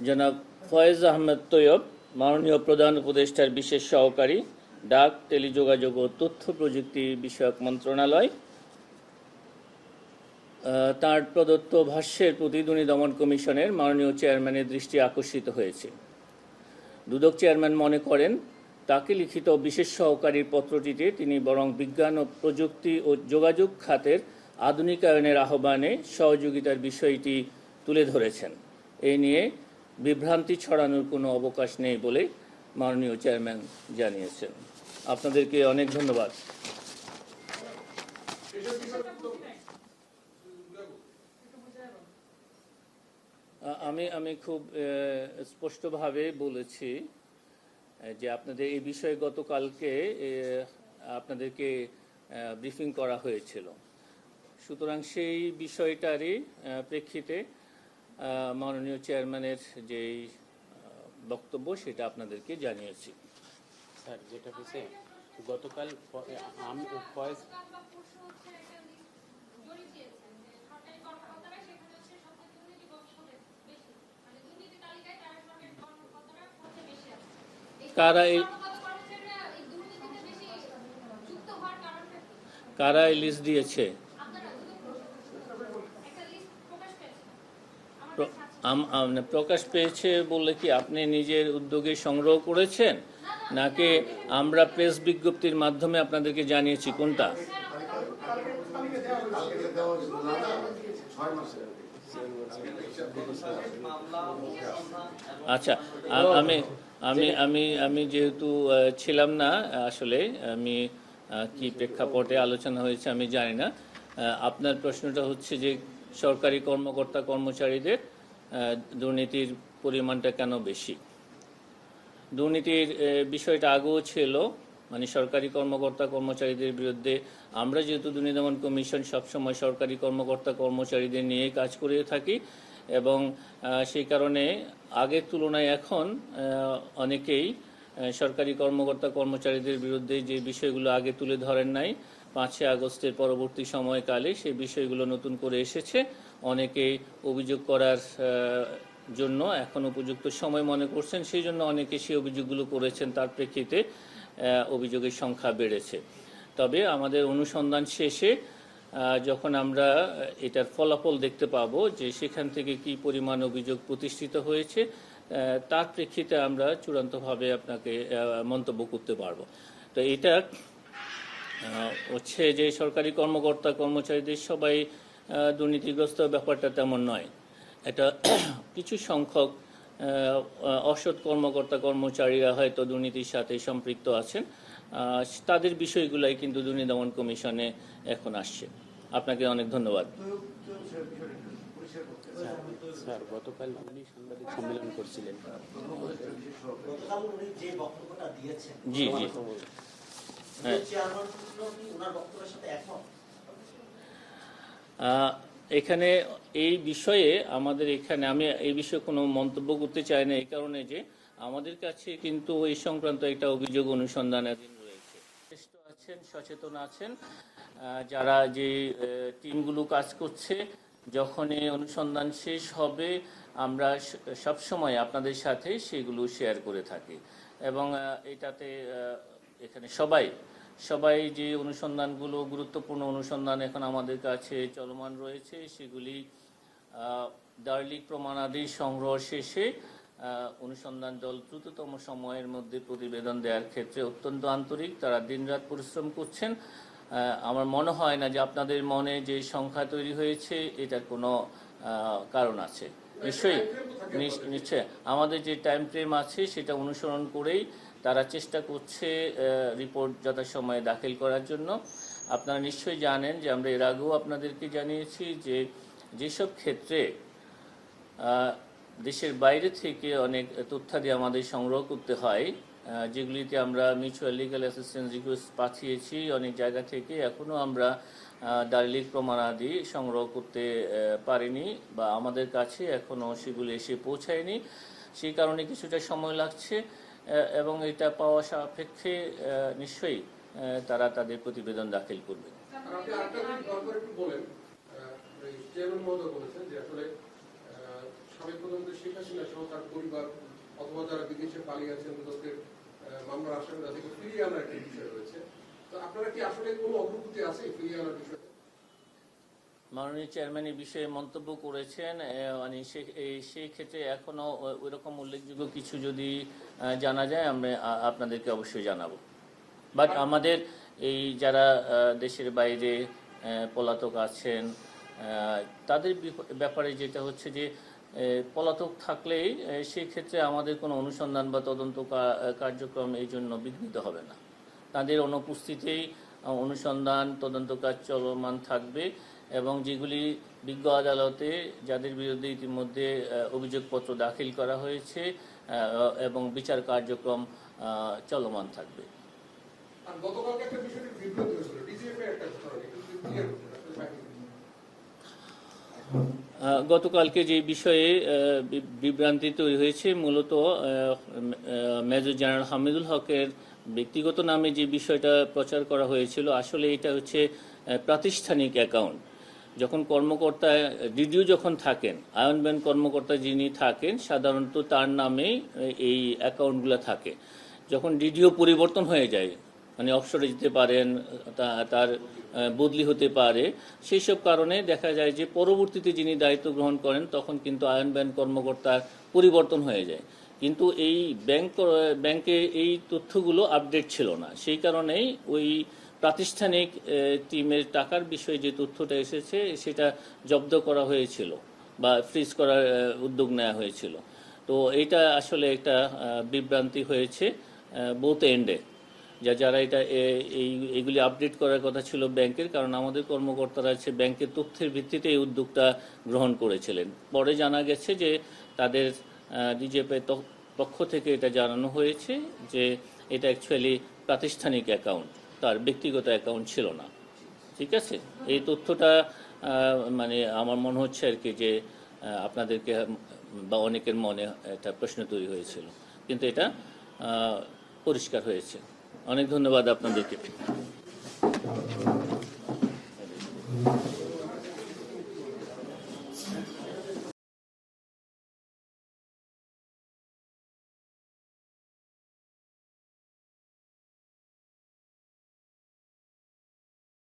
জনাব ফয়েজ আহমেদ তৈয়ব, মাননীয় প্রধান উপদেষ্টার বিশেষ সহকারী, ডাক, টেলিযোগাযোগ ও তথ্য প্রযুক্তি বিষয়ক মন্ত্রণালয়, তার প্রদত্ত ভাষ্যের প্রতি দুর্নীতি দমন কমিশনের মাননীয় চেয়ারম্যানের দৃষ্টি আকর্ষিত হয়েছে। দুদক চেয়ারম্যান মনে করেন, তাকে লিখিত বিশেষ সহকারীর পত্রটিতে তিনি বরং বিজ্ঞান ও প্রযুক্তি ও যোগাযোগ খাতের আধুনিকায়নের আহ্বানে সহযোগিতার বিষয়টি তুলে ধরেছেন। এ নিয়ে বিভ্রান্তি ছড়ানোর কোনো অবকাশ নেই বলে মাননীয় চেয়ারম্যান জানিয়েছেন। আপনাদেরকে অনেক ধন্যবাদ। আমি খুব স্পষ্টভাবে বলেছি যে আপনাদের এই বিষয়ে গতকালকে আপনাদেরকে ব্রিফিং করা হয়েছিল। সুতরাং সেই বিষয়টারই প্রেক্ষিতে মাননীয় চেয়ারম্যানের যেই বক্তব্য সেটা আপনাদেরকে জানিয়েছি। স্যার, যেটা হয়েছে গতকাল ফয়েজ কারা এই লিস্ট দিয়েছে? প্রকাশ পেয়েছে বললে কি আপনি নিজের উদ্যোগে সংগ্রহ করেছেন, নাকি আমরা প্রেস বিজ্ঞপ্তির মাধ্যমে আপনাদেরকে জানিয়েছি? কোনটা? আচ্ছা, আমি আমি আমি আমি যেহেতু ছিলাম না, আসলে আমি কি প্রেক্ষাপটে আলোচনা হয়েছে আমি জানি না। আপনার প্রশ্নটা হচ্ছে যে সরকারি কর্মকর্তা কর্মচারীদের দুর্নীতির পরিমাণটা কেন বেশি। দুর্নীতির বিষয়টা আগেও ছিল, মানে সরকারি কর্মকর্তা কর্মচারীদের বিরুদ্ধে আমরা যেহেতু দুর্নীতি দমন কমিশন সবসময় সরকারি কর্মকর্তা কর্মচারীদের নিয়ে কাজ করে থাকি, এবং সেই কারণে আগের তুলনায় এখন অনেকেই সরকারি কর্মকর্তা কর্মচারীদের বিরুদ্ধে যে বিষয়গুলো আগে তুলে ধরেন নাই, 5 আগস্টের পরবর্তী সময়কালে সেই বিষয়গুলো নতুন করে এসেছে। অনেকেই অভিযোগ করার জন্য এখন উপযুক্ত সময় মনে করছেন, সেই জন্য অনেকে সেই অভিযোগগুলো করেছেন, তার প্রেক্ষিতে অভিযোগের সংখ্যা বেড়েছে। তবে আমাদের অনুসন্ধান শেষে যখন আমরা এটার ফলাফল দেখতে পাবো যে সেখান থেকে কি পরিমাণ অভিযোগ প্রতিষ্ঠিত হয়েছে, তার প্রেক্ষিতে আমরা চূড়ান্তভাবে আপনাকে মন্তব্য করতে পারবো। তো এটা হচ্ছে যে সরকারি কর্মকর্তা কর্মচারীদের সবাই দুর্নীতিগ্রস্ত, ব্যাপারটা তেমন নয়। এটা কিছু সংখ্যক অসৎ কর্মকর্তা কর্মচারীরা হয়তো দুর্নীতির সাথে সম্পৃক্ত আছেন, তাদের বিষয়গুলাই কিন্তু দুর্নীতি দমন কমিশনে এখন আসছে। আপনাকে অনেক ধন্যবাদ। স্যার, গতকাল উনি সাংবাদিক সম্মেলন করছিলেন। জি জি, হ্যাঁ। এখানে এই বিষয়ে আমাদের আমি এই বিষয়ে কোনো মন্তব্য করতে চাই না, এই কারণে যে আমাদের কাছে কিন্তু এই সংক্রান্ত একটা অভিযোগ অনুসন্ধানাধীন রয়েছে। চেষ্ট আছেন, সচেতন আছেন যারা, যে টিমগুলো কাজ করছে। যখন এই অনুসন্ধান শেষ হবে আমরা সবসময় আপনাদের সাথে সেগুলো শেয়ার করে থাকি, এবং এটাতে এখানে সবাই যে অনুসন্ধানগুলো, গুরুত্বপূর্ণ অনুসন্ধান এখন আমাদের কাছে চলমান রয়েছে, সেগুলি দার্লিক প্রমাণাদি সংগ্রহ শেষে অনুসন্ধান দল দ্রুততম সময়ের মধ্যে প্রতিবেদন দেওয়ার ক্ষেত্রে অত্যন্ত আন্তরিক, তারা দিনরাত পরিশ্রম করছেন। আমার মনে হয় না যে আপনাদের মনে যে সংখ্যা তৈরি হয়েছে এটার কোনো কারণ আছে। নিশ্চয়ই আমাদের যে টাইম ফ্রেম আছে সেটা অনুসরণ করেই তারা চেষ্টা করছে রিপোর্ট যথাসময়ে দাখিল করার জন্য। আপনারা নিশ্চয়ই জানেন যে আমরা এর আগেও আপনাদেরকে জানিয়েছি যে যেসব ক্ষেত্রে দেশের বাইরে থেকে অনেক তথ্যাদি আমাদের সংগ্রহ করতে হয়, যেগুলিতে আমরা মিউচুয়াল লিগ্যাল অ্যাসিস্ট্যান্স রিকোয়েস্ট পাঠিয়েছি অনেক জায়গা থেকে, এখনও আমরা দালিলিক প্রমাণাদি সংগ্রহ করতে পারিনি বা আমাদের কাছে এখনও সেগুলি এসে পৌঁছায়নি। সেই কারণে কিছুটা সময় লাগছে, এবং এটা পাওয়া সাপেক্ষে নিশ্চয়ই তারা তাদের প্রতিবেদন দাখিল করবে। সাবেক প্রধানমন্ত্রী শেখ হাসিনা সহ তার পরিবার অথবা যারা বিদেশে পালিয়ে আছেন তাদের মামলার আসামি তাদেরকে ফিরিয়ে আনার একটা বিষয় রয়েছে। তো আপনারা কি আসলে কোনো অগ্রগতি আছে ফিরিয়ে আনার বিষয়ে? মাননীয় চেয়ারম্যান এই বিষয়ে মন্তব্য করেছেন, মানে সেই ক্ষেত্রে এখনো ওইরকম উল্লেখযোগ্য কিছু যদি জানা যায় আমরা আপনাদেরকে অবশ্যই জানাবো। বাট আমাদের এই যারা দেশের বাইরে পলাতক আছেন তাদের ব্যাপারে যেটা হচ্ছে যে পলাতক থাকলেই সেই ক্ষেত্রে আমাদের কোনো অনুসন্ধান বা তদন্ত কার্যক্রম এই জন্য বিঘ্নিত হবে না। তাদের অনুপস্থিতিতেই অনুসন্ধান তদন্ত কাজ চলমান থাকবে এবং যেগুলি বিজ্ঞ আদালতে যাদের বিরুদ্ধে ইতিমধ্যে অভিযোগপত্র দাখিল করা হয়েছে এবং বিচার কার্যক্রম চলমান থাকবে। আর গতকালকে একটা বিষয়টি বিবৃতি হয়েছিল ডিজিএফ এর একটা ঘটনা, একটু ক্লিয়ার করুন আসলে বাকি। গতকালকে যে বিষয়ে বিভ্রান্তি তৈরি হয়েছে মূলত মেজর জেনারেল হামিদুল হকের ব্যক্তিগত নামে যে বিষয়টা প্রচার করা হয়েছিল, আসলে এটা হচ্ছে প্রাতিষ্ঠানিক অ্যাকাউন্ট। যখন কর্মকর্তা ডিডিও যখন থাকেন, আয়নম্যান কর্মকর্তা যিনি থাকেন সাধারণত তার নামে এই অ্যাকাউন্টগুলো থাকে। যখন ডিডিও পরিবর্তন হয়ে যায়, মানে অবসরে যেতে পারেন, তার বদলি হতে পারে, সেই সব কারণে দেখা যায় যে পরবর্তীতে যিনি দায়িত্ব গ্রহণ করেন তখন কিন্তু আয়নম্যান কর্মকর্তার পরিবর্তন হয়ে যায়। কিন্তু এই ব্যাংকে এই তথ্যগুলো আপডেট ছিল না, সেই কারণেই ওই প্রাতিষ্ঠানিক টিমের টাকার বিষয়ে যে তথ্যটা এসেছে সেটা জব্দ করা হয়েছিল বা ফ্রিজ করার উদ্যোগ নেওয়া হয়েছিল। তো এটা আসলে একটা বিভ্রান্তি হয়েছে বোথ এন্ডে। যারা এটা এইগুলি আপডেট করার কথা ছিল ব্যাংকের, কারণ আমাদের কর্মকর্তারা আছে ব্যাংকের তথ্যের ভিত্তিতে এই উদ্যোগটা গ্রহণ করেছিলেন। পরে জানা গেছে যে তাদের ডিজিএফের পক্ষ থেকে এটা জানানো হয়েছে যে এটা অ্যাকচুয়ালি প্রাতিষ্ঠানিক অ্যাকাউন্ট, তার ব্যক্তিগত অ্যাকাউন্ট ছিল না। ঠিক আছে, এই তথ্যটা মানে আমার মনে হচ্ছে আর কি যে আপনাদেরকে বা অনেকের মনে একটা প্রশ্ন তৈরি হয়েছিল, কিন্তু এটা পরিষ্কার হয়েছে। অনেক ধন্যবাদ আপনাদেরকে।